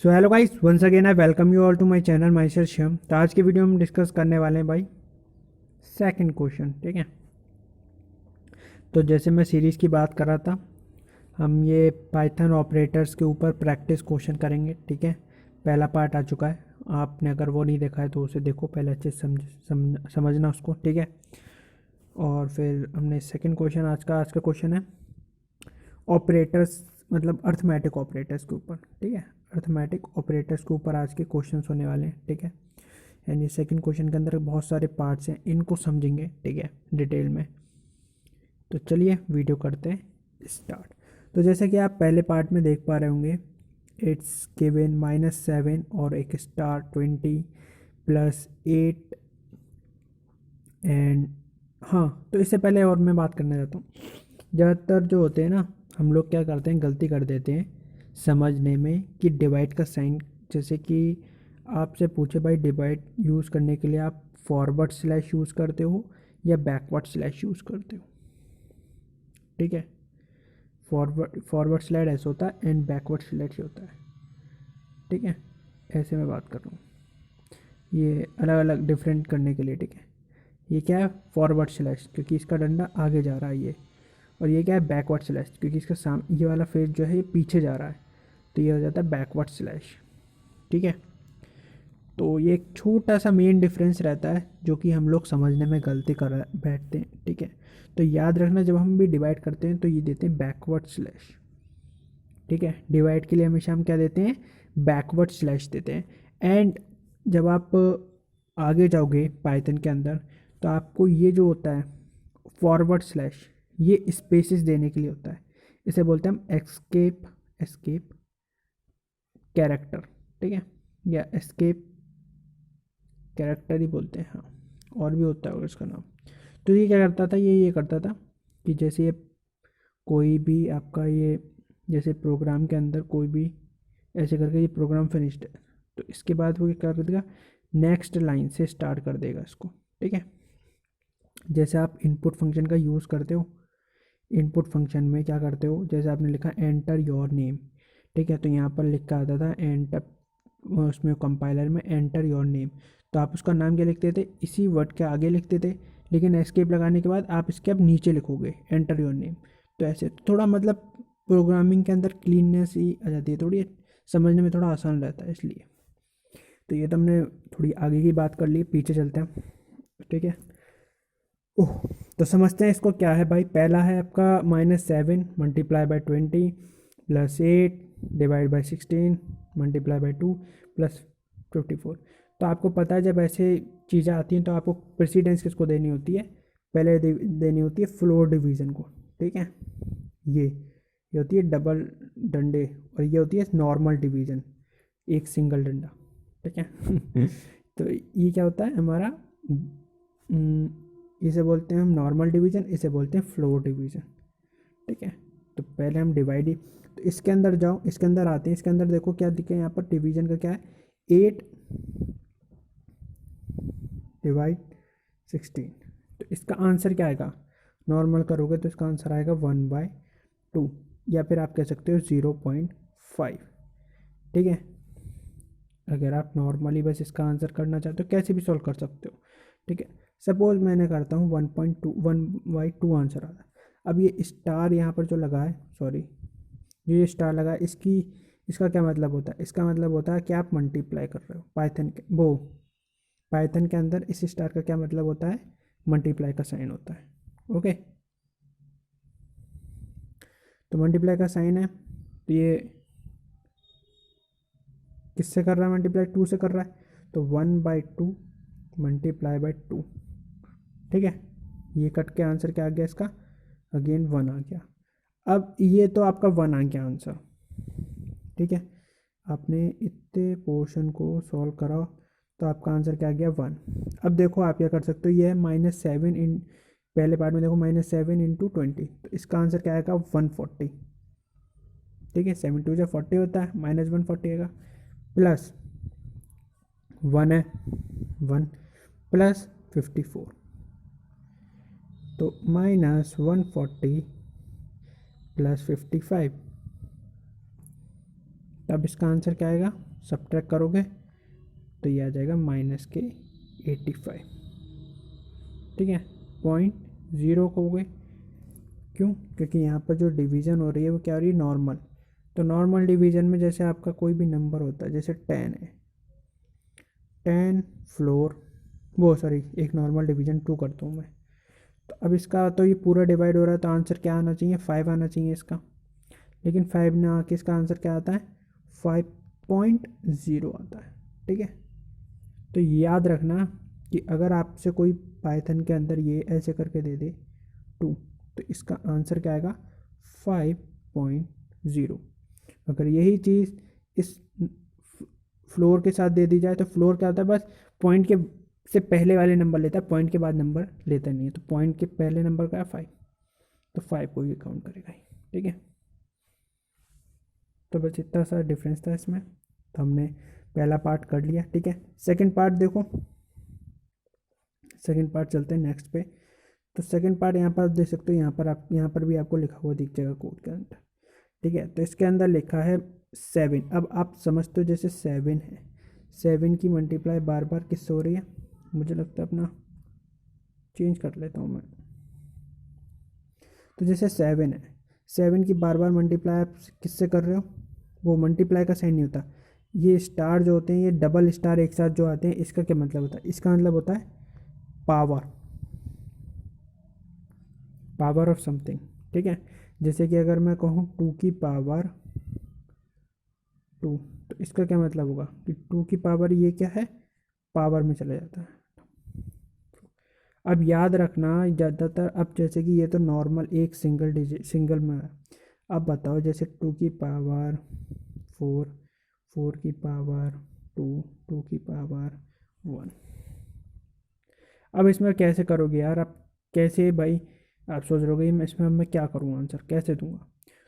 So hello guys, once again I welcome you all to my channel myself Shyam. तो आज की video में हम डिस्कस करने वाले हैं भाई सेकंड क्वेश्चन। ठीक है, तो जैसे मैं सीरीज़ की बात कर रहा था, हम ये पाइथन ऑपरेटर्स के ऊपर प्रैक्टिस क्वेश्चन करेंगे। ठीक है, पहला पार्ट आ चुका है, आपने अगर वो नहीं देखा है तो उसे देखो, पहले अच्छे से समझना उसको। ठीक है, और फिर हमने सेकंड क्वेश्चन आज का क्वेश्चन है ऑपरेटर्स, मतलब अर्थमेटिक ऑपरेटर्स के ऊपर। ठीक है, अर्थमेटिक ऑपरेटर्स के ऊपर आज के क्वेश्चन होने वाले हैं। ठीक है, यानी सेकंड क्वेश्चन के अंदर बहुत सारे पार्ट्स हैं, इनको समझेंगे। ठीक है, डिटेल में। तो चलिए वीडियो करते हैं स्टार्ट। तो जैसे कि आप पहले पार्ट में देख पा रहे होंगे, इट्स गिवन -7 और एक स्टार 20 +8 एंड हाँ, तो इससे पहले और मैं बात करना चाहता हूँ, ज़्यादातर जो होते हैं ना, हम लोग क्या करते हैं, गलती कर देते हैं समझने में कि डिवाइड का साइन। जैसे कि आपसे पूछे भाई, डिवाइड यूज़ करने के लिए आप फॉरवर्ड स्लैश यूज़ करते हो या बैकवर्ड स्लैश यूज़ करते हो। ठीक है, फॉरवर्ड स्लैश ऐसे होता है एंड बैकवर्ड स्लैश होता है। ठीक है, ऐसे मैं बात कर रहा हूँ, ये अलग अलग डिफरेंट करने के लिए। ठीक है, ये क्या है, फॉरवर्ड स्लैश, क्योंकि इसका डंडा आगे जा रहा है ये। और ये क्या है, बैकवर्ड स्लैश, क्योंकि इसका ये वाला फेस जो है ये पीछे जा रहा है, तो ये हो जाता है बैकवर्ड स्लैश। ठीक है, तो ये एक छोटा सा मेन डिफरेंस रहता है जो कि हम लोग समझने में गलती कर बैठते हैं। ठीक है, तो याद रखना, जब हम भी डिवाइड करते हैं तो ये देते हैं बैकवर्ड स्लैश। ठीक है, डिवाइड के लिए हमेशा हम क्या देते हैं, बैकवर्ड स्लैश देते हैं। एंड जब आप आगे जाओगे पाइथन के अंदर, तो आपको ये जो होता है फॉरवर्ड स्लैश, ये स्पेसेस देने के लिए होता है। इसे बोलते हैं हम एस्केप एस्केप कैरेक्टर। ठीक है, या एस्केप कैरेक्टर ही बोलते हैं, हाँ, और भी होता है उसका नाम। तो ये क्या करता था, ये करता था कि जैसे ये कोई भी आपका ये, जैसे प्रोग्राम के अंदर कोई भी ऐसे करके ये प्रोग्राम फिनिश्ड है, तो इसके बाद वो क्या कर देगा, नेक्स्ट लाइन से स्टार्ट कर देगा इसको। ठीक है, जैसे आप इनपुट फंक्शन का यूज़ करते हो, इनपुट फंक्शन में क्या करते हो, जैसे आपने लिखा एंटर योर नेम। ठीक है, तो यहाँ पर लिख कर आता था एंटर, उसमें कंपाइलर में एंटर योर नेम, तो आप उसका नाम क्या लिखते थे, इसी वर्ड के आगे लिखते थे। लेकिन एस्केप लगाने के बाद आप इसके अब नीचे लिखोगे एंटर योर नेम। तो ऐसे थोड़ा मतलब प्रोग्रामिंग के अंदर क्लीननेस ही आ जाती है, थोड़ी समझने में थोड़ा आसान रहता है, इसलिए। तो ये तो हमने थोड़ी आगे की बात कर ली, पीछे चलते हैं। ठीक है, ओह, तो समझते हैं इसको क्या है भाई। पहला है आपका -7 multiply by 20 +8 divide by 16 multiply by 2 +54। तो आपको पता है जब ऐसे चीज़ें आती हैं तो आपको प्रेसिडेंस किसको देनी होती है, पहले देनी होती है फ्लोर डिवीज़न को। ठीक है, ये होती है डबल डंडे, और ये होती है नॉर्मल डिवीज़न, एक सिंगल डंडा। ठीक है तो ये क्या होता है हमारा, इसे बोलते हैं हम नॉर्मल डिवीज़न, इसे बोलते हैं फ्लोर डिवीज़न। ठीक है, तो पहले हम डिवाइड ही, तो इसके अंदर जाओ, इसके अंदर आते हैं, इसके अंदर देखो क्या दिखे यहाँ पर, डिवीज़न का क्या है, 8 डिवाइड 16। तो इसका आंसर क्या आएगा, नॉर्मल करोगे तो इसका आंसर आएगा 1/2, या फिर आप कह सकते हो 0.5। ठीक है, अगर आप नॉर्मली बस इसका आंसर करना चाहते हो कैसे भी सॉल्व कर सकते हो। ठीक है, सपोज मैंने करता हूँ 1.2, 1/2 आंसर आ रहा है। अब ये स्टार यहाँ पर जो लगा है, सॉरी, ये स्टार लगा है, इसका क्या मतलब होता है, इसका मतलब होता है कि आप मल्टीप्लाई कर रहे हो पाइथन के अंदर इस स्टार का क्या मतलब होता है, मल्टीप्लाई का साइन होता है। ओके, तो मल्टीप्लाई का साइन है, तो ये किससे कर रहा है, मल्टीप्लाई 2 से कर रहा है, तो 1/2 मल्टीप्लाई बाई 2। ठीक है, ये कट के आंसर क्या आ गया इसका, अगेन 1 आ गया। अब ये तो आपका 1 आ गया आंसर। ठीक है, आपने इतने पोर्शन को सॉल्व करा तो आपका आंसर क्या आ गया, 1। अब देखो आप क्या कर सकते हो, ये है -7 इन, पहले पार्ट में देखो -7 × 20, तो इसका आंसर क्या आएगा, 140। ठीक है, 7×2 = 40 होता है, -140 आएगा, प्लस 1 है, 1 +54, तो -140 +55, तो अब इसका आंसर क्या आएगा, सब्ट्रैक्ट करोगे तो ये आ जाएगा -85। ठीक है, 0.0 हो गए। क्यों? क्योंकि यहाँ पर जो डिवीज़न हो रही है वो क्या हो रही है, नॉर्मल। तो नॉर्मल डिवीज़न में जैसे आपका कोई भी नंबर होता है, जैसे 10 है, 10 फ्लोर, वो सॉरी एक नॉर्मल डिवीज़न 2 करता हूँ मैं। तो अब इसका तो ये पूरा डिवाइड हो रहा है, तो आंसर क्या आना चाहिए, 5 आना चाहिए इसका। लेकिन 5 ना आके इसका आंसर क्या आता है, 5.0 आता है। ठीक है, तो याद रखना कि अगर आपसे कोई पाइथन के अंदर ये ऐसे करके दे दे 2, तो इसका आंसर क्या आएगा, 5.0। अगर यही चीज़ इस फ्लोर के साथ दे दी जाए तो फ्लोर क्या होता है, बस पॉइंट के से पहले वाले नंबर लेता है, पॉइंट के बाद नंबर लेता नहीं है। तो पॉइंट के पहले नंबर का है 5, तो 5 को ये काउंट करेगा ही। ठीक है, तो बस इतना सा डिफरेंस था इसमें। तो हमने पहला पार्ट कर लिया। ठीक है, सेकंड पार्ट देखो, सेकंड पार्ट चलते हैं नेक्स्ट पे। तो सेकंड पार्ट यहाँ पर आप देख सकते हो, यहाँ पर भी आपको लिखा हुआ दिख जाएगा कोड के अंदर। ठीक है, तो इसके अंदर लिखा है 7। अब आप समझते हो जैसे 7 है, 7 की मल्टीप्लाई बार बार किससे हो रही है, मुझे लगता है अपना चेंज कर लेता हूँ मैं। तो जैसे 7 है, 7 की बार बार मल्टीप्लाई आप किससे कर रहे हो, वो मल्टीप्लाई का साइन नहीं होता। ये स्टार जो होते हैं, ये डबल स्टार एक साथ जो आते हैं, इसका क्या मतलब होता है, इसका मतलब होता है पावर, पावर ऑफ समथिंग। ठीक है, जैसे कि अगर मैं कहूँ 2 की पावर 2, तो इसका क्या मतलब होगा कि 2 की पावर ये क्या है, पावर में चला जाता है। अब याद रखना ज़्यादातर, अब जैसे कि ये तो नॉर्मल एक सिंगल डिजिट सिंगल में है। अब बताओ जैसे 2 की पावर 4, 4 की पावर 2, 2 की पावर 1। अब इसमें कैसे करोगे यार, आप कैसे भाई, आप सोच रहोगे इसमें मैं क्या करूँ, आंसर कैसे दूंगा।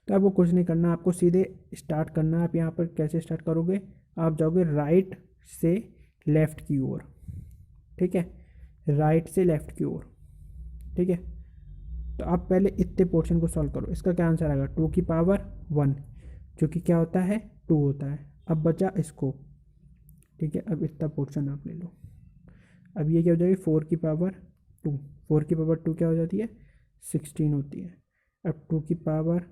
तो आपको कुछ नहीं करना, आपको सीधे स्टार्ट करना है। आप यहाँ पर कैसे स्टार्ट करोगे, आप जाओगे राइट से लेफ़्ट की ओर। ठीक है, राइट से लेफ़्ट की ओर। ठीक है, तो आप पहले इतने पोर्शन को सॉल्व करो। इसका क्या आंसर आएगा, 2 की पावर 1, जो कि क्या होता है 2 होता है। अब बचा इसको। ठीक है, अब इतना पोर्शन आप ले लो। अब ये क्या हो जाएगी, 4 की पावर 2, 4 की पावर 2 क्या हो जाती है, 16 होती है। अब 2 की पावर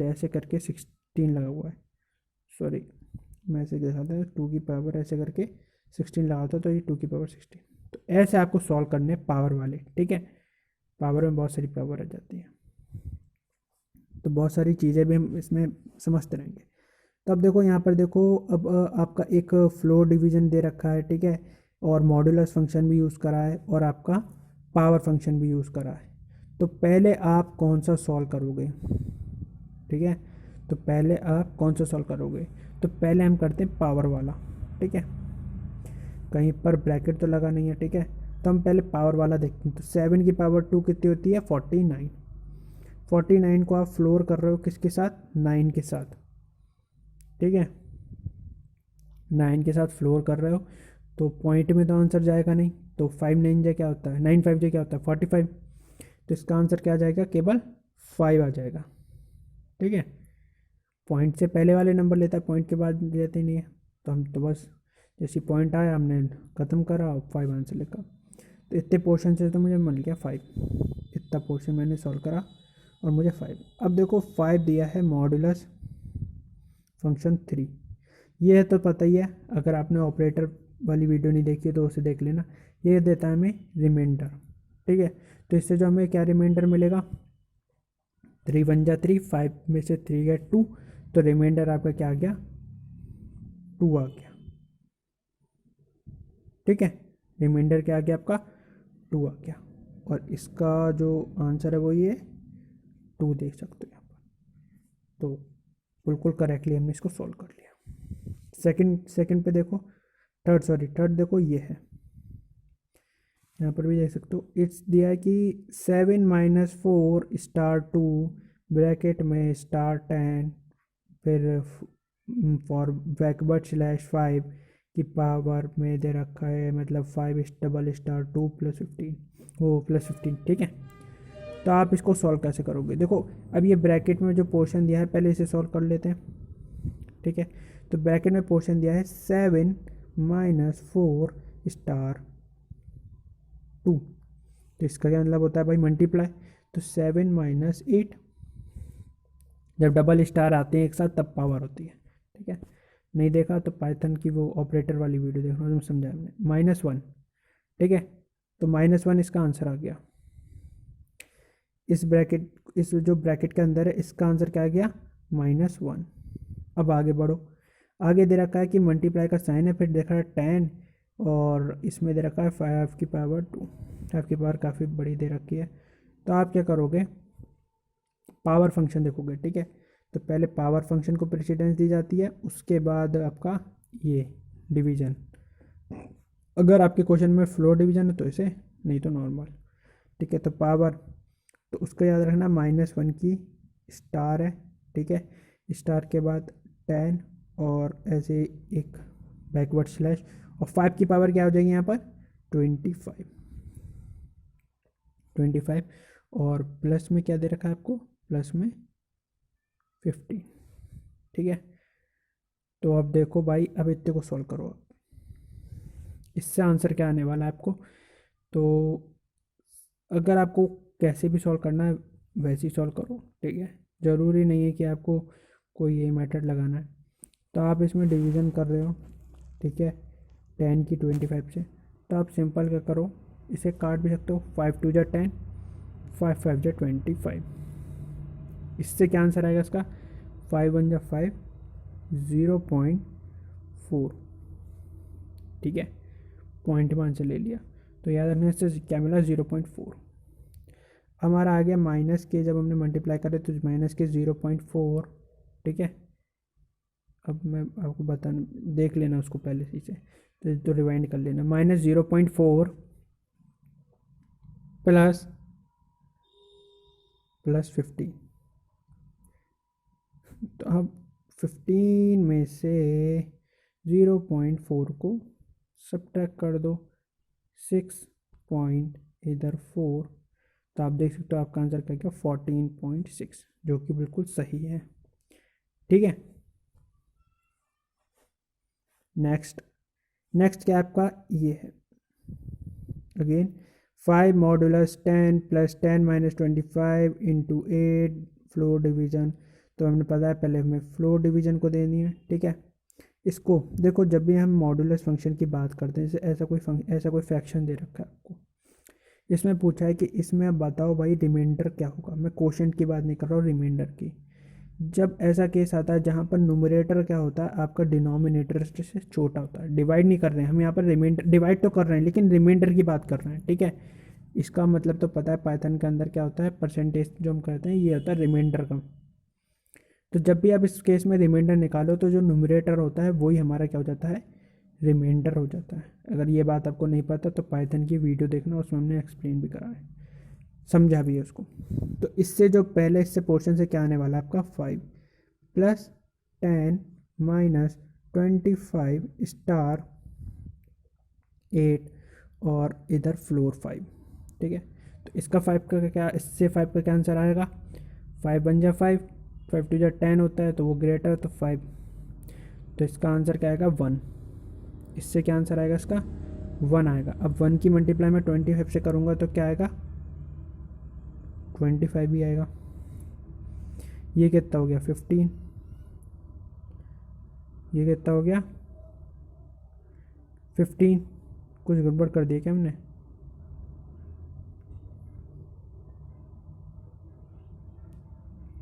ऐसे करके 16 लगा हुआ है, सॉरी मैं ऐसे दिखाता हूँ, 2 की पावर ऐसे करके 16 लगा होता है, तो ये 2 की पावर 16। तो ऐसे आपको सॉल्व करने हैं पावर वाले। ठीक है, पावर में बहुत सारी पावर आ जाती है, तो बहुत सारी चीज़ें भी हम इसमें समझते रहेंगे। तो अब देखो यहाँ पर देखो, अब आपका एक फ्लोर डिवीज़न दे रखा है। ठीक है, और मॉड्यूलस फंक्शन भी यूज़ करा है, और आपका पावर फंक्शन भी यूज़ करा है। तो पहले आप कौन सा सॉल्व करोगे, ठीक है, तो पहले आप कौन सा सॉल्व करोगे, तो पहले हम करते हैं पावर वाला। ठीक है, कहीं पर ब्रैकेट तो लगा नहीं है। ठीक है, तो हम पहले पावर वाला देखते हैं। तो 7 की पावर 2 कितनी होती है, 49। 49 को आप फ्लोर कर रहे हो किसके साथ, 9 के साथ। ठीक है, 9 के साथ फ्लोर कर रहे हो, तो पॉइंट में तो आंसर जाएगा नहीं। तो 5 9 जे क्या होता है, 9 5 जे क्या होता है 45। तो इसका आंसर क्या आ जाएगा, केवल 5 आ जाएगा। ठीक है, पॉइंट से पहले वाले नंबर लेता है, पॉइंट के बाद लेते नहीं है। तो हम तो बस जैसे पॉइंट आया हमने ख़त्म करा और 5 आंसर लिखा। तो इतने पोर्शन से तो मुझे मिल गया 5, इतना पोर्शन मैंने सॉल्व करा और मुझे 5। अब देखो 5 दिया है मॉड्यूलस फंक्शन 3, ये है तो पता ही है, अगर आपने ऑपरेटर वाली वीडियो नहीं देखी है तो उसे देख लेना। ये देता है हमें रिमाइंडर। ठीक है, तो इससे जो हमें क्या रिमाइंडर मिलेगा, 3 1 जा 3, 5 में से 3 गया 2, तो रिमाइंडर आपका क्या आ गया, 2 आ गया। ठीक है, रिमाइंडर क्या आ गया आपका, 2 आ गया। और इसका जो आंसर है वो ये 2 देख सकते हो यहाँ पर। तो बिल्कुल करेक्टली हमने इसको सॉल्व कर लिया। सेकंड पे देखो, थर्ड देखो ये है, यहाँ पर भी देख सकते हो। इट्स दिया है कि 7 - 4 स्टार 2 ब्रैकेट में स्टार 10, फिर फॉर बैकवर्ड/5 की पावर में दे रखा है, मतलब 5 डबल स्टार 2 + 15, वो +15। ठीक है, तो आप इसको सॉल्व कैसे करोगे, देखो अब ये ब्रैकेट में जो पोर्शन दिया है पहले इसे सॉल्व कर लेते हैं। ठीक है, तो ब्रैकेट में पोर्शन दिया है 7 माइनस 4 स्टार 2, तो इसका क्या मतलब होता है भाई मल्टीप्लाई, तो 7 माइनस 8, जब डबल स्टार आते हैं एक साथ तब पावर होती है, ठीक है। नहीं देखा तो पाइथन की वो ऑपरेटर वाली वीडियो देखना, तुम समझाया हमने। -1, ठीक है, तो -1 इसका आंसर आ गया। इस जो ब्रैकेट के अंदर है इसका आंसर क्या आ गया, -1। अब आगे बढ़ो, आगे दे रखा है कि मल्टीप्लाई का साइन है, फिर देखा है 10, और इसमें दे रखा है 5 की पावर 2, 5 की पावर काफ़ी बड़ी दे रखी है। तो आप क्या करोगे, पावर फंक्शन देखोगे, ठीक है। तो पहले पावर फंक्शन को प्रेसिडेंस दी जाती है, उसके बाद आपका ये डिवीजन, अगर आपके क्वेश्चन में फ्लोर डिवीजन है तो इसे, नहीं तो नॉर्मल, ठीक है। तो पावर, तो उसका याद रखना -1 की स्टार है, ठीक है, स्टार के बाद 10 और ऐसे एक बैकवर्ड स्लैश, और 5 की पावर क्या हो जाएगी यहाँ पर 25, और प्लस में क्या दे रखा है आपको, प्लस में 15, ठीक है। तो अब देखो भाई, अब इतने को सॉल्व करो आप, इससे आंसर क्या आने वाला है आपको। तो अगर आपको कैसे भी सॉल्व करना है वैसे ही सॉल्व करो, ठीक है, ज़रूरी नहीं है कि आपको कोई ये मेथड लगाना है। तो आप इसमें डिवीज़न कर रहे हो, ठीक है, 10 की 25 से, तो आप सिंपल क्या करो, इसे काट भी सकते हो, 5 2 जा 10, 5 5 जा 25, इससे क्या आंसर आएगा इसका, 5 1 जा 5, 0.4, ठीक है, पॉइंट में आंसर ले लिया। तो याद रखने से क्या मिला, 0.4। हमारा आ गया माइनस के, जब हमने मल्टीप्लाई करे तो -0.4, ठीक है। अब मैं आपको बता, देख लेना उसको पहले से, तो रिवाइंड कर लेना, -0.4 प्लस 15, तो अब 15 में से 0.4 को सब्ट्रैक्ट कर दो, 6 पॉइंट इधर 4, तो आप देख सकते हो आपका आंसर क्या क्या 14.6, जो कि बिल्कुल सही है, ठीक है। नेक्स्ट क्या आपका ये है, again 5 modulus 10 plus 10 minus 25 into 8 floor division. तो हमने पता है पहले हमें फ्लोर डिवीजन को देनी है, ठीक है। इसको देखो, जब भी हम मॉडुलस फंक्शन की बात करते हैं, जैसे ऐसा कोई फ्रैक्शन दे रखा है आपको, इसमें पूछा है कि इसमें अब बताओ भाई रिमाइंडर क्या होगा, मैं क्वोशंट की बात नहीं कर रहा हूँ, रिमाइंडर की। जब ऐसा केस आता है जहाँ पर न्यूमरेटर क्या होता है आपका डिनोमिनेटर से छोटा होता है, डिवाइड नहीं कर रहे हैं हम यहाँ पर, रिमाइंडर डिवाइड तो कर रहे हैं लेकिन रिमाइंडर की बात कर रहे हैं, ठीक है। इसका मतलब तो पता है पाइथन के अंदर क्या होता है, परसेंटेज जो हम कहते हैं ये होता है रिमाइंडर का। तो जब भी आप इस केस में रिमाइंडर निकालो तो जो न्यूमरेटर होता है वही हमारा क्या हो जाता है, रिमाइंडर हो जाता है। अगर ये बात आपको नहीं पता तो पाइथन की वीडियो देखना, उसमें हमने एक्सप्लेन भी करा है, समझा भी है उसको। तो इससे जो पहले इससे पोर्शन से क्या आने वाला है आपका 5 प्लस 10 माइनस 25 स्टार 8, और इधर फ्लोर 5, ठीक है। तो इसका 5 का क्या, इससे 5 का क्या आंसर आएगा, 5 बन जा 5, 5 2 जा 10 होता है तो वो ग्रेटर, तो 5, तो इसका आंसर क्या आएगा 1। इससे क्या आंसर आएगा इसका 1 आएगा। अब 1 की मल्टीप्लाई में 25 से करूँगा तो क्या आएगा 25 ही आएगा। ये कितना हो गया 15, ये कितना हो गया 15, कुछ गड़बड़ कर दिया क्या हमने,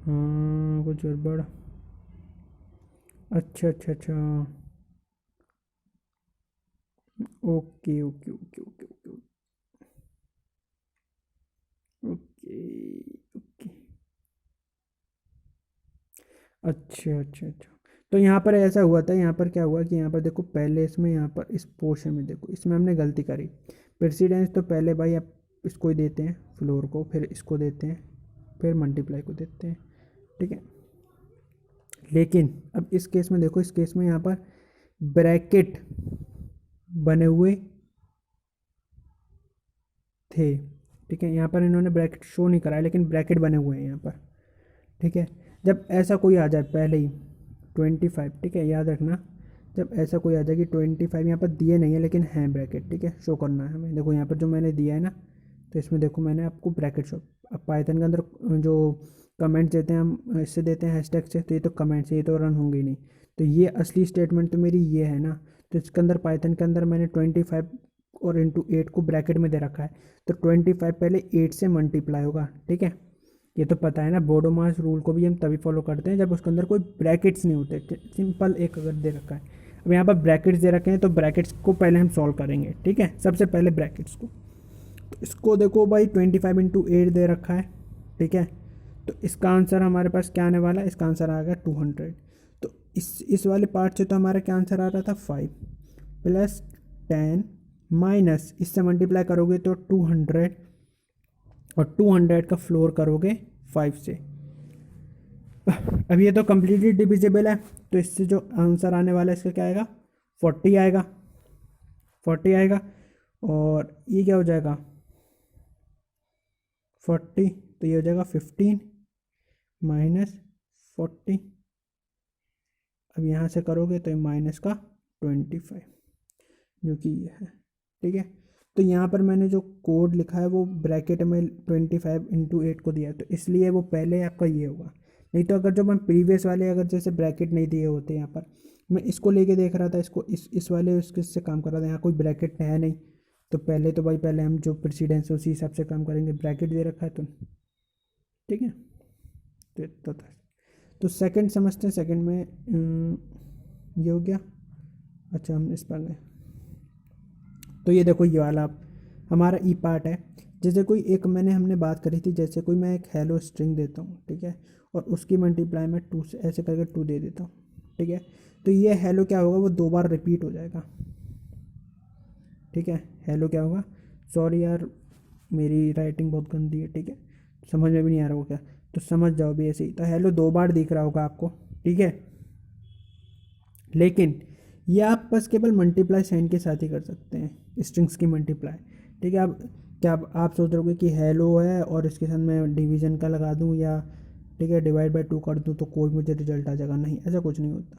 हाँ कुछ गड़बड़, अच्छा अच्छा अच्छा, okay okay okay okay okay okay okay, अच्छा अच्छा अच्छा। तो यहाँ पर ऐसा हुआ था, यहाँ पर क्या हुआ कि यहाँ पर देखो पहले इसमें, यहाँ पर इस पोर्शन में देखो, इसमें हमने गलती करी। प्रेसिडेंस तो पहले भाई आप इसको ही देते हैं फ्लोर को, फिर इसको देते हैं, फिर मल्टीप्लाई को देते हैं, ठीक है। लेकिन अब इस केस में देखो, इस केस में यहाँ पर ब्रैकेट बने हुए थे, ठीक है। यहाँ पर इन्होंने ब्रैकेट शो नहीं कराया लेकिन ब्रैकेट बने हुए हैं यहाँ पर, ठीक है। जब ऐसा कोई आ जाए पहले ही, 25, ठीक है, याद रखना। जब ऐसा कोई आ जाए कि 25 यहाँ पर दिए नहीं है लेकिन हैं ब्रैकेट, ठीक है, शो करना है हमें। देखो यहाँ पर जो मैंने दिया है ना, तो इसमें देखो मैंने आपको ब्रैकेट शो। अब पाइथन के अंदर जो कमेंट्स देते हैं हम इससे देते हैं हैशटैग से, तो ये तो कमेंट्स ये तो रन होंगे ही नहीं। तो ये असली स्टेटमेंट तो मेरी ये है ना। तो इसके अंदर पाइथन के अंदर मैंने 25 और इंटू 8 को ब्रैकेट में दे रखा है। तो 25 पहले 8 से मल्टीप्लाई होगा, ठीक है। ये तो पता है ना, बोडोमास रूल को भी हम तभी फॉलो करते हैं जब उसके अंदर कोई ब्रैकेट्स नहीं होते। सिंपल एक अगर दे रखा है, अब यहाँ पर ब्रैकेट्स दे रखे हैं तो ब्रैकेट्स को पहले हम सॉल्व करेंगे, ठीक है, सबसे पहले ब्रैकेट्स को। तो इसको देखो भाई 25 इंटू 8 दे रखा है, ठीक है। तो इसका आंसर हमारे पास क्या आने वाला है, इसका आंसर आ गया 200। तो इस वाले पार्ट से तो हमारा क्या आंसर आ रहा था 5 प्लस 10 माइनस इससे मल्टीप्लाई करोगे तो 200, और 200 का फ्लोर करोगे 5 से। अब ये तो कम्प्लीटली डिविजिबल है, तो इससे जो आंसर आने वाला है इसका क्या आएगा, 40 आएगा, 40 आएगा। और ये क्या हो जाएगा 40, तो ये हो जाएगा 15 माइनस 40। अब यहाँ से करोगे तो ये माइनस का 25, जो कि ये है, ठीक है। तो यहाँ पर मैंने जो कोड लिखा है वो ब्रैकेट में 25 इंटू 8 को दिया है, तो इसलिए वो पहले आपका ये होगा। नहीं तो अगर जब हम प्रीवियस वाले अगर जैसे ब्रैकेट नहीं दिए होते, यहाँ पर मैं इसको लेके देख रहा था, इसको इस वाले उसके से काम कर रहा था, यहाँ कोई ब्रैकेट है नहीं। तो पहले तो भाई पहले हम जो प्रेसिडेंस है उसी हिसाब से काम करेंगे, ब्रैकेट दे रखा है तो, ठीक है। तो इतना था। तो सेकंड समझते हैं, सेकंड में ये हो गया। अच्छा हम इस पर गए, तो ये देखो ये वाला हमारा ई पार्ट है। जैसे कोई एक मैंने हमने बात करी थी, जैसे कोई मैं एक हेलो स्ट्रिंग देता हूँ, ठीक है, और उसकी मल्टीप्लाई में 2 से ऐसे करके 2 दे देता हूँ, ठीक है। तो ये हेलो क्या होगा, वो 2 बार रिपीट हो जाएगा, ठीक है। हेलो क्या होगा, सॉरी यार मेरी राइटिंग बहुत गंदी है, ठीक है, समझ में भी नहीं आ रहा वो क्या। तो समझ जाओ भी ऐसे ही, तो हेलो 2 बार दिख रहा होगा आपको, ठीक है। लेकिन ये आप बस केवल मल्टीप्लाई साइन के साथ ही कर सकते हैं, स्ट्रिंग्स की मल्टीप्लाई, ठीक है। अब क्या आप सोच रहे हो कि हेलो है और इसके साथ मैं डिवीजन का लगा दूं, या ठीक है डिवाइड बाय 2 कर दूं तो कोई मुझे रिजल्ट आ जाएगा, नहीं, ऐसा कुछ नहीं होता,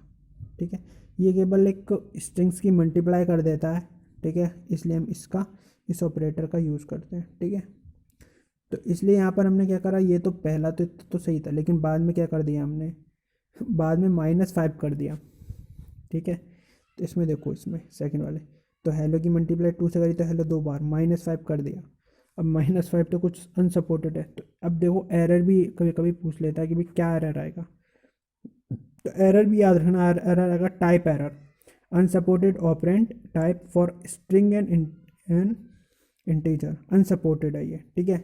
ठीक है। ये केवल एक स्ट्रिंग्स की मल्टीप्लाई कर देता है, ठीक है, इसलिए हम इस ऑपरेटर का यूज़ करते हैं, ठीक है। तो इसलिए यहाँ पर हमने क्या करा, ये तो पहला तो सही था, लेकिन बाद में क्या कर दिया हमने, बाद में -5 कर दिया, ठीक है। तो इसमें देखो, इसमें सेकंड वाले, तो हेलो की मल्टीप्लाई 2 से करी तो हेलो 2 बार -5 कर दिया। अब -5 तो कुछ अनसपोर्टेड है, तो अब देखो एरर भी कभी कभी पूछ लेता है कि भाई क्या एरर आएगा। तो एरर भी याद रखना, एरर आएगा type error, unsupported operand type for string and integer, unsupported है ये, ठीक है।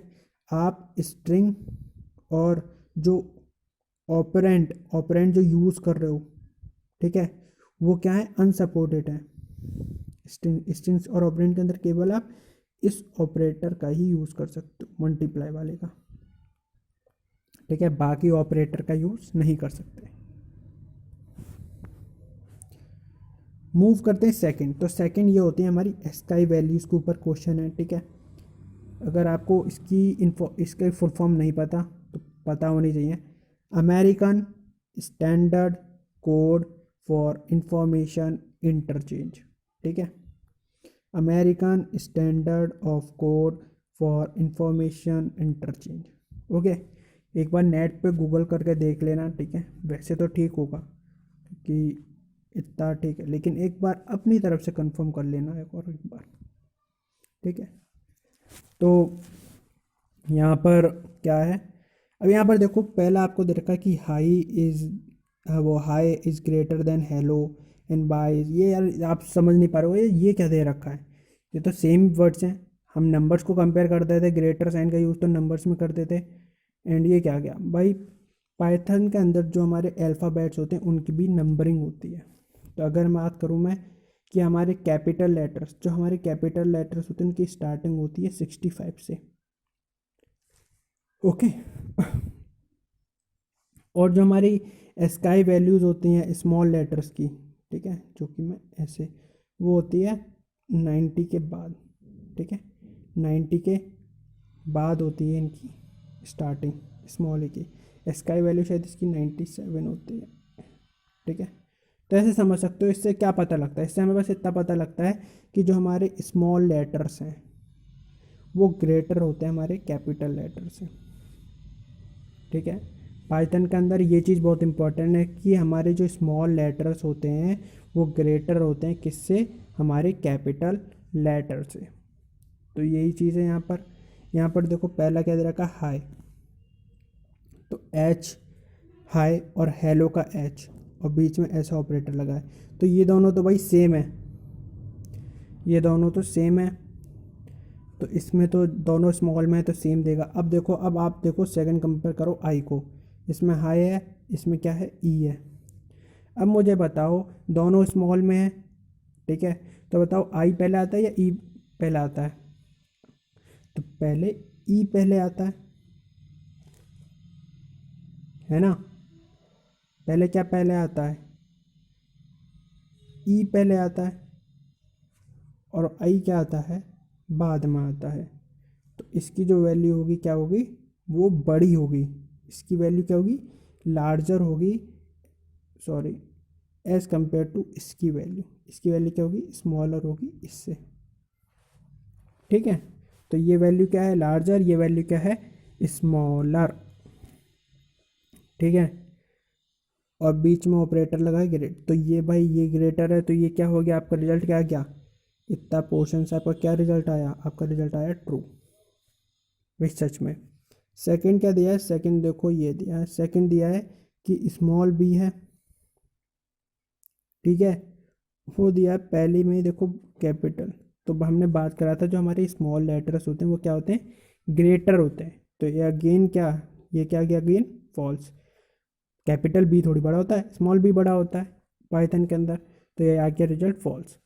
आप स्ट्रिंग और जो ऑपरेंट ऑपरेंट जो यूज़ कर रहे हो, ठीक है, वो क्या है, अनसपोर्टेड है। स्ट्रिंग्स और ऑपरेंट के अंदर केवल आप इस ऑपरेटर का ही यूज़ कर सकते हो, मल्टीप्लाई वाले का, ठीक है, बाकी ऑपरेटर का यूज़ नहीं कर सकते। मूव करते हैं सेकंड। तो सेकंड ये होती है हमारी एस्काई वैल्यूज़ के ऊपर क्वेश्चन है, ठीक है। अगर आपको इसका फुल फॉर्म नहीं पता तो पता होनी चाहिए, American standard code for information interchange, ठीक है, American standard of code for information interchange, okay. एक बार नेट पे गूगल करके देख लेना, ठीक है, वैसे तो ठीक होगा कि इतना ठीक है, लेकिन एक बार अपनी तरफ से कंफर्म कर लेना एक बार, ठीक है। तो यहाँ पर क्या है, अब यहाँ पर देखो पहला आपको दे रखा है कि हाई इज़, वो hi is greater than hello and bye, ये यार आप समझ नहीं पा रहे हो ये क्या दे रखा है। ये तो सेम वर्ड्स हैं, हम नंबर्स को कंपेयर करते थे, ग्रेटर साइन का यूज़ तो नंबर्स में करते थे। एंड ये क्या गया भाई, पाइथन के अंदर जो हमारे अल्फ़ाबेट्स होते हैं उनकी भी नंबरिंग होती है। तो अगर बात करूँ मैं कि हमारे कैपिटल लेटर्स, जो हमारे कैपिटल लेटर्स होते हैं उनकी स्टार्टिंग होती है 65 से, ओके। और जो हमारी स्काई वैल्यूज़ होती हैं स्मॉल लेटर्स की, ठीक है, जो कि मैं ऐसे, वो होती है 90 के बाद, ठीक है, 90 के बाद होती है इनकी स्टार्टिंग स्मॉल की। स्काई वैल्यू शायद इसकी 97 होती है, ठीक है। तो ऐसे समझ सकते हो। इससे क्या पता लगता है, इससे हमें बस इतना पता लगता है कि जो हमारे स्मॉल लेटर्स हैं वो ग्रेटर होते हैं हमारे कैपिटल लेटर से, ठीक है। पाइथन के अंदर ये चीज़ बहुत इंपॉर्टेंट है कि हमारे जो स्मॉल लेटर्स होते हैं वो ग्रेटर होते हैं किससे, हमारे कैपिटल लेटर से। तो यही चीज़ है यहाँ पर देखो पहला क्या दे रखा, हाई, तो एच हाई और हेलो का एच और बीच में ऐसा ऑपरेटर लगा है, तो ये दोनों तो भाई सेम है, ये दोनों तो सेम है, तो इसमें तो दोनों स्मॉल में है तो सेम देगा। अब देखो, अब आप देखो सेकंड कंपेयर करो आई को, इसमें हाई है, इसमें क्या है, ई है। अब मुझे बताओ दोनों स्मॉल में है, ठीक है, तो बताओ आई पहले आता है या ई पहले आता है, तो पहले ई पहले आता है ना, पहले क्या पहले आता है, ई पहले आता है, और आई क्या आता है, बाद में आता है। तो इसकी जो वैल्यू होगी क्या होगी, वो बड़ी होगी, इसकी वैल्यू क्या होगी, लार्जर होगी, सॉरी, एज कंपेयर टू इसकी वैल्यू क्या होगी, स्मॉलर होगी इससे, ठीक है। तो ये वैल्यू क्या है, लार्जर, ये वैल्यू क्या है, स्मॉलर, ठीक है। और बीच में ऑपरेटर लगा है ग्रेट, तो ये भाई ये ग्रेटर है, तो ये क्या हो गया, आपका रिजल्ट क्या आ गया, इतना पोर्शन से आपका क्या रिजल्ट आया, आपका रिजल्ट आया ट्रू, भाई सच में। सेकंड क्या दिया है, सेकंड देखो ये दिया है, सेकंड दिया है कि स्मॉल बी है, ठीक है, वो दिया है पहले में ही देखो कैपिटल। तो हमने बात करा था जो हमारे स्मॉल लेटर्स होते हैं वो क्या होते हैं, ग्रेटर होते हैं, तो ये अगेन क्या, ये क्या गया अगेन फॉल्स, कैपिटल बी थोड़ी बड़ा होता है, स्मॉल बी बड़ा होता है पाइथन के अंदर, तो ये आ गया result false.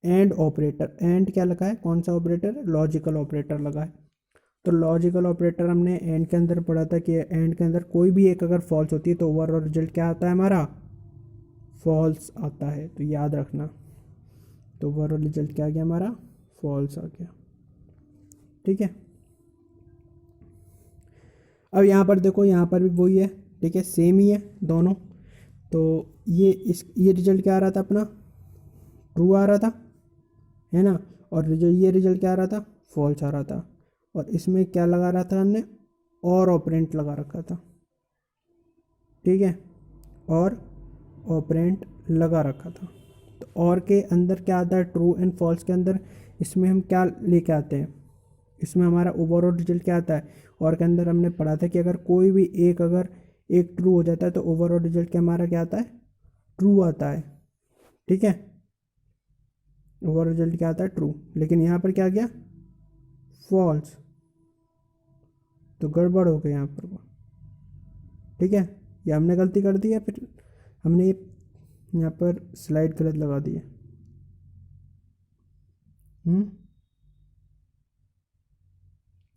And operator, and क्या लगा है, कौन सा ऑपरेटर, लॉजिकल ऑपरेटर लगा है। तो लॉजिकल ऑपरेटर हमने एंड के अंदर पढ़ा था कि एंड के अंदर कोई भी एक अगर फॉल्स होती है तो ओवरऑल रिजल्ट क्या आता है हमारा, फॉल्स आता है, तो याद रखना। तो ओवरऑल रिजल्ट क्या आ गया हमारा, फॉल्स आ गया, ठीक है। अब यहाँ पर देखो, यहाँ पर भी वही है, ठीक है, सेम ही है दोनों। तो ये रिजल्ट क्या आ रहा था अपना, ट्रू आ रहा था, है ना, और ये रिजल्ट क्या आ रहा था, फॉल्स आ रहा था। और इसमें क्या लगा रहा था हमने, और ऑपरेंट लगा रखा था, ठीक है, और ऑपरेंट लगा रखा था। तो और के अंदर क्या आता है, ट्रू एंड फॉल्स के अंदर, इसमें हम क्या लेके आते हैं, इसमें हमारा ओवरऑल रिजल्ट क्या आता है। और के अंदर हमने पढ़ा था कि अगर कोई भी एक अगर एक ट्रू हो जाता है तो ओवरऑल रिजल्ट क्या हमारा क्या आता है, ट्रू आता है, ठीक है, ओवरऑल रिजल्ट क्या आता है, ट्रू। लेकिन यहाँ पर क्या गया, फॉल्स, तो गड़बड़ हो गई यहाँ पर वो, ठीक है। ये हमने गलती कर दी है, फिर हमने ये यहाँ पर स्लाइड गलत लगा दी है,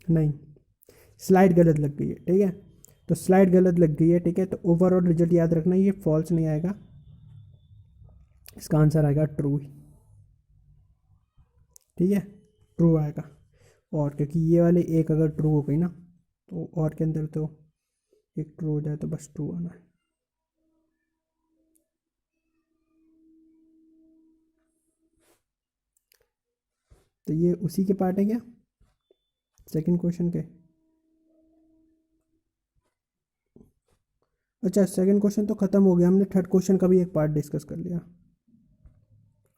नहीं, स्लाइड गलत लग गई है, ठीक है, तो स्लाइड गलत लग गई है, ठीक है। तो ओवरऑल रिजल्ट याद रखना, ये फॉल्स नहीं आएगा, इसका आंसर आएगा ट्रू ही, ठीक है, ट्रू आएगा। और क्योंकि ये वाले एक अगर ट्रू हो गई ना, तो और के अंदर तो एक ट्रू हो जाए तो बस ट्रू आना है। तो ये उसी के पार्ट है क्या, सेकंड क्वेश्चन के, अच्छा सेकंड क्वेश्चन तो ख़त्म हो गया, हमने थर्ड क्वेश्चन का भी एक पार्ट डिस्कस कर लिया।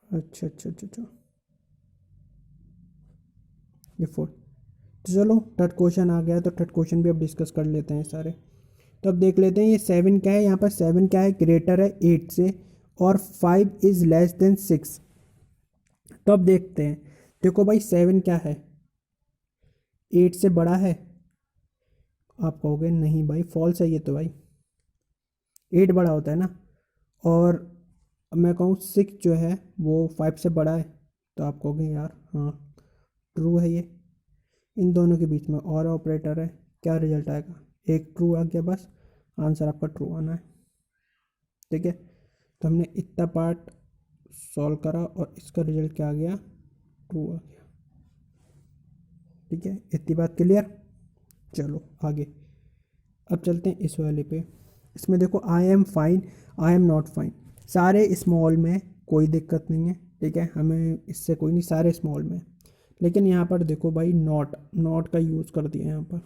अच्छा अच्छा अच्छा अच्छा, ये फोर्थ, तो चलो थर्ड क्वेश्चन आ गया, तो थर्ड क्वेश्चन भी अब डिस्कस कर लेते हैं सारे। तो अब देख लेते हैं ये सेवन क्या है, यहाँ पर सेवन क्या है, ग्रेटर है एट से, और five is less than six. तो अब देखते हैं, देखो भाई सेवन क्या है, एट से बड़ा है, आप कहोगे नहीं भाई फॉल्स है ये तो भाई, एट बड़ा होता है ना, और मैं कहूँ सिक्स जो है वो फाइव से बड़ा है, तो आप कहोगे यार हाँ ट्रू है ये, इन दोनों के बीच में और ऑपरेटर है, क्या रिजल्ट आएगा, एक ट्रू आ गया, बस आंसर आपका ट्रू आना है, ठीक है। तो हमने इतना पार्ट सॉल्व करा और इसका रिजल्ट क्या आ गया, ट्रू आ गया, ठीक है, इतनी बात क्लियर। चलो आगे, अब चलते हैं इस वाले पे। इसमें देखो I am fine, I am not fine, सारे स्मॉल में, कोई दिक्कत नहीं है, ठीक है, हमें इससे कोई नहीं, सारे स्मॉल में। लेकिन यहाँ पर देखो भाई, नॉट नॉट का यूज़ कर दिया यहाँ पर।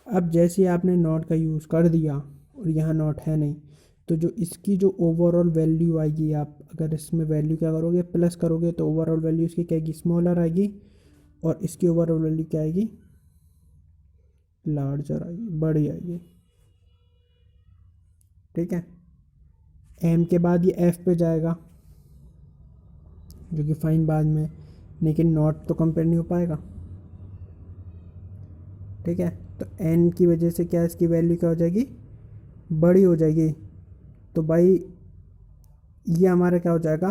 अब जैसे आपने नॉट का यूज़ कर दिया और यहाँ नॉट है नहीं, तो जो इसकी जो ओवरऑल वैल्यू आएगी, आप अगर इसमें वैल्यू क्या करोगे, प्लस करोगे, तो ओवरऑल वैल्यू इसकी क्या आएगी, स्मॉलर आएगी, और इसकी ओवरऑल वैल्यू क्या आएगी, लार्जर आएगी, बड़ी आएगी, ठीक है। एम के बाद ये एफ पे जाएगा, जो कि फाइन बाद में, लेकिन नॉट तो कंपेयर नहीं हो पाएगा, ठीक है। तो एन की वजह से क्या इसकी वैल्यू क्या हो जाएगी, बड़ी हो जाएगी। तो भाई ये हमारा क्या हो जाएगा,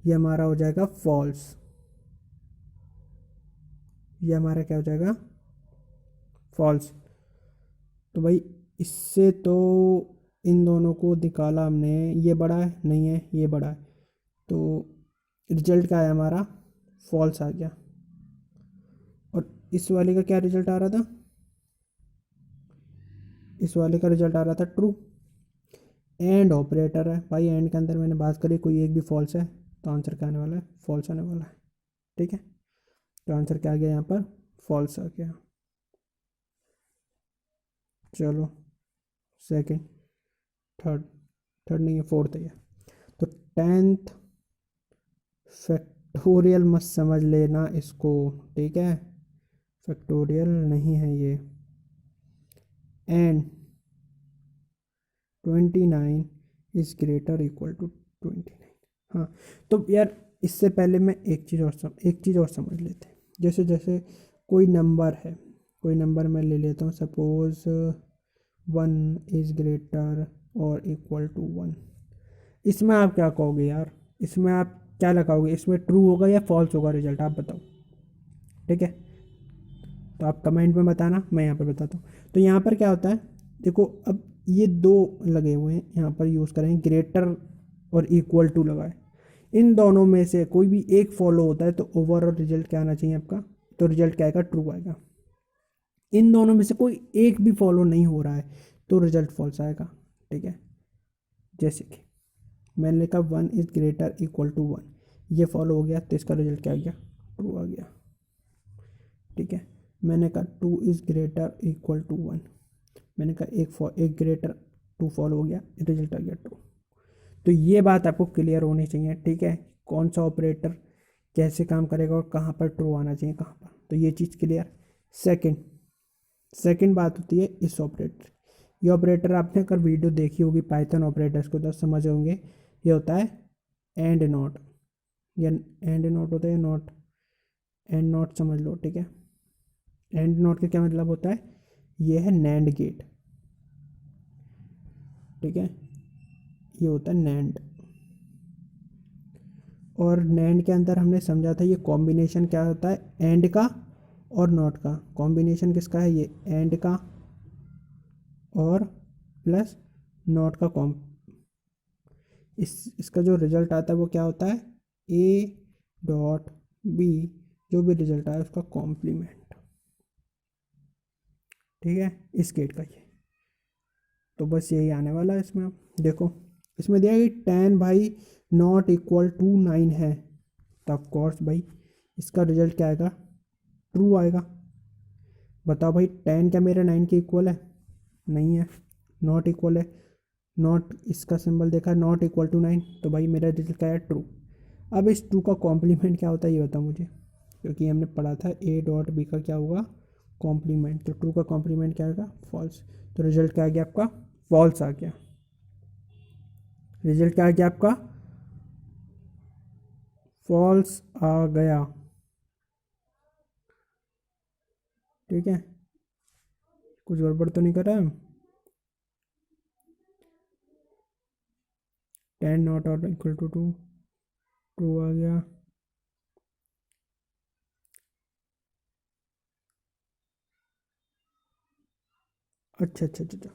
ये हमारा हो जाएगा फॉल्स, ये हमारा क्या हो जाएगा, फॉल्स। तो भाई इससे तो इन दोनों को निकाला हमने, ये बड़ा है, नहीं है, ये बड़ा है, तो रिजल्ट क्या है हमारा, फॉल्स आ गया। और इस वाले का क्या रिजल्ट आ रहा था, इस वाले का रिजल्ट आ रहा था ट्रू। एंड ऑपरेटर है भाई, एंड के अंदर मैंने बात करी, कोई एक भी फॉल्स है, तो आंसर क्या आने वाला है, फॉल्स आने वाला है, ठीक है। तो आंसर क्या आ गया यहाँ पर, फॉल्स आ गया। चलो सेकंड, थर्ड, थर्ड नहीं है, फोर्थ है ये। तो टेंथ फैक्टोरियल मत समझ लेना इसको, ठीक है, फैक्टोरियल नहीं है ये। And 29 is greater equal to 29। हाँ, तो यार इससे पहले मैं एक चीज़ और समझ लेते हैं। जैसे जैसे कोई नंबर है, कोई नंबर मैं ले लेता हूँ, सपोज 1 इज़ ग्रेटर और इक्वल टू 1। इसमें आप क्या कहोगे यार, इसमें आप क्या लगाओगे, इसमें ट्रू होगा या फॉल्स होगा रिजल्ट, आप बताओ, ठीक है। तो आप कमेंट में बताना, मैं यहाँ पर बताता हूँ। तो यहाँ पर क्या होता है, देखो अब ये दो लगे हुए हैं, यहाँ पर यूज़ करेंगे ग्रेटर और इक्वल टू लगाए, इन दोनों में से कोई भी एक फॉलो होता है, तो ओवरऑल रिजल्ट क्या आना चाहिए आपका, तो रिजल्ट क्या आएगा, ट्रू आएगा। इन दोनों में से कोई एक भी फॉलो नहीं हो रहा है, तो रिजल्ट फॉल्स आएगा, ठीक है। जैसे कि मैंने लिखा 1 इज़ ग्रेटर इक्वल टू 1, ये फॉलो हो गया, तो इसका रिजल्ट क्या आ गया, ट्रू आ गया, ठीक है। मैंने कहा 2 इज़ ग्रेटर इक्वल टू 1, मैंने कहा एक ग्रेटर 2 फॉलो हो गया, रिजल्ट आ गया ट्रू। तो ये बात आपको क्लियर होनी चाहिए, ठीक है, कौन सा ऑपरेटर कैसे काम करेगा और कहाँ पर ट्रू आना चाहिए, कहाँ पर, तो ये चीज़ क्लियर। सेकंड सेकंड बात होती है इस ऑपरेटर, ये ऑपरेटर आपने अगर वीडियो देखी होगी पाइथन ऑपरेटर्स को तो समझ होंगे, ये होता है एंड नॉट, या एंड नॉट होता है, या नॉट एंड नॉट समझ लो, ठीक है। एंड नॉट का क्या मतलब होता है, ये है नैंड गेट, ठीक है, ये होता है नैंड। और नैंड के अंदर हमने समझा था ये कॉम्बिनेशन क्या होता है, एंड का और नॉट का कॉम्बिनेशन, किसका है, ये एंड का और प्लस नॉट का कॉम, इसका जो रिजल्ट आता है वो क्या होता है, ए डॉट बी, जो भी रिजल्ट आया उसका कॉम्प्लीमेंट, ठीक है, इस गेट का ये। तो बस यही आने वाला है इसमें। अब देखो इसमें दिया कि 10 भाई नॉट इक्वल टू 9 है, तो ऑफकोर्स भाई इसका रिजल्ट क्या आएगा, ट्रू आएगा। बताओ भाई 10 क्या मेरा 9 के इक्वल है, नहीं है, नॉट इक्वल है, नॉट इसका सिंबल देखा, नॉट इक्वल टू 9, तो भाई मेरा रिजल्ट क्या है, ट्रू। अब इस ट्रू का कॉम्प्लीमेंट क्या होता है ये बताओ मुझे, क्योंकि हमने पढ़ा था ए डॉट बी का क्या होगा, कॉम्प्लीमेंट, तो ट्रू का कॉम्प्लीमेंट क्या आएगा, फॉल्स। तो रिजल्ट क्या आ गया आपका, फॉल्स आ गया, रिजल्ट क्या आ गया आपका, फॉल्स आ गया, ठीक है। कुछ गड़बड़ तो नहीं कर रहा है, 10 नॉट और इक्वल टू 2, ट्रू आ गया। अच्छा अच्छा अच्छा अच्छा,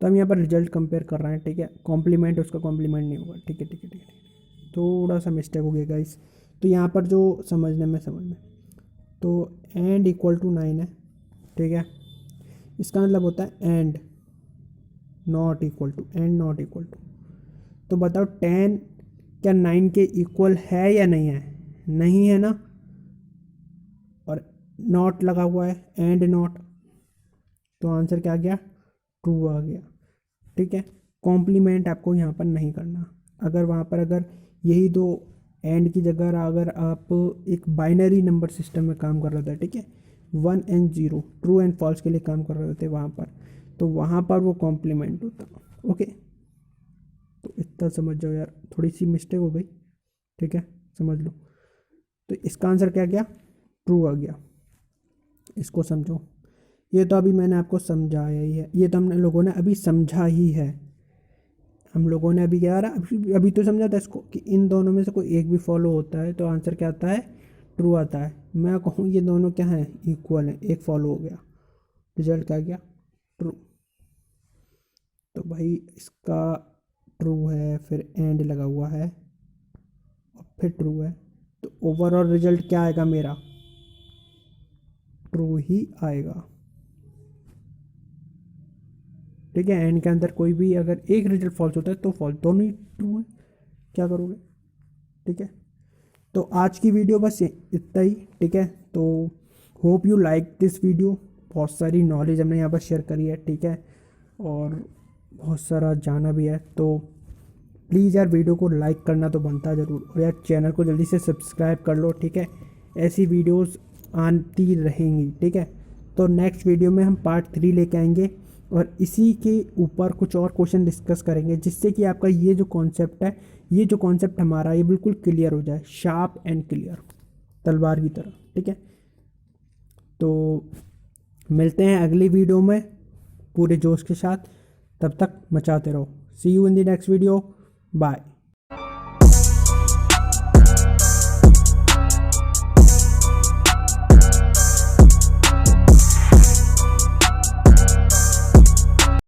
तो हम यहाँ पर रिजल्ट कंपेयर कर रहे हैं, ठीक है, कॉम्प्लीमेंट उसका कॉम्प्लीमेंट नहीं होगा, ठीक है ठीक है ठीक है, थोड़ा सा मिस्टेक हो गया गाइस। तो यहाँ पर जो समझ में, तो एंड इक्वल टू 9 है, ठीक है, इसका मतलब होता है and not equal to, and not equal to. तो बताओ 10 क्या 9 के इक्वल है या नहीं है? नहीं है ना। और नॉट लगा हुआ है, एंड नॉट, तो आंसर क्या आ गया? ट्रू आ गया। ठीक है, कॉम्प्लीमेंट आपको यहाँ पर नहीं करना। अगर वहाँ पर अगर यही दो एंड की जगह अगर आप एक बाइनरी नंबर सिस्टम में काम कर रहे थे, ठीक है, 1 एंड 0 ट्रू एंड फॉल्स के लिए काम कर रहे थे वहाँ पर, तो वहाँ पर वो कॉम्प्लीमेंट होता। ओके, तो इतना समझ जाओ यार, थोड़ी सी मिस्टेक हो गई, ठीक है, समझ लो। तो इसका आंसर क्या गया? ट्रू आ गया। इसको समझो, ये तो अभी मैंने आपको समझाया ही है, ये तो हमने लोगों ने अभी समझा ही है। हम लोगों ने अभी क्या रहा, अभी तो समझा था इसको कि इन दोनों में से कोई एक भी फॉलो होता है तो आंसर क्या आता है? ट्रू आता है। मैं कहूँ ये दोनों क्या हैं? इक्वल हैं, एक फॉलो हो गया, रिजल्ट क्या गया? ट्रू। तो भाई इसका ट्रू है, फिर एंड लगा हुआ है और फिर ट्रू है, तो ओवरऑल रिजल्ट क्या आएगा मेरा? ट्रू ही आएगा। ठीक है, एंड के अंदर कोई भी अगर एक रिजल्ट फॉल्स होता है तो फॉल्स, दोनों ही ट्रू है, क्या करोगे? ठीक है, तो आज की वीडियो बस इतना ही। ठीक है, तो hope you like this video. बहुत सारी नॉलेज हमने यहाँ पर शेयर करी है, ठीक है, और बहुत सारा जाना भी है। तो प्लीज़ यार वीडियो को लाइक करना तो बनता ज़रूर, और यार चैनल को जल्दी से सब्सक्राइब कर लो। ठीक है, ऐसी वीडियोस आती रहेंगी। ठीक है, तो नेक्स्ट वीडियो में हम पार्ट 3 लेके आएंगे और इसी के ऊपर कुछ और क्वेश्चन डिस्कस करेंगे, जिससे कि आपका ये जो कॉन्सेप्ट है, ये जो कॉन्सेप्ट हमारा ये बिल्कुल क्लियर हो जाए, शार्प एंड क्लियर, तलवार की तरह। ठीक है, तो मिलते हैं अगली वीडियो में पूरे जोश के साथ। तब तक मचाते रहो। See you in the next video. Bye.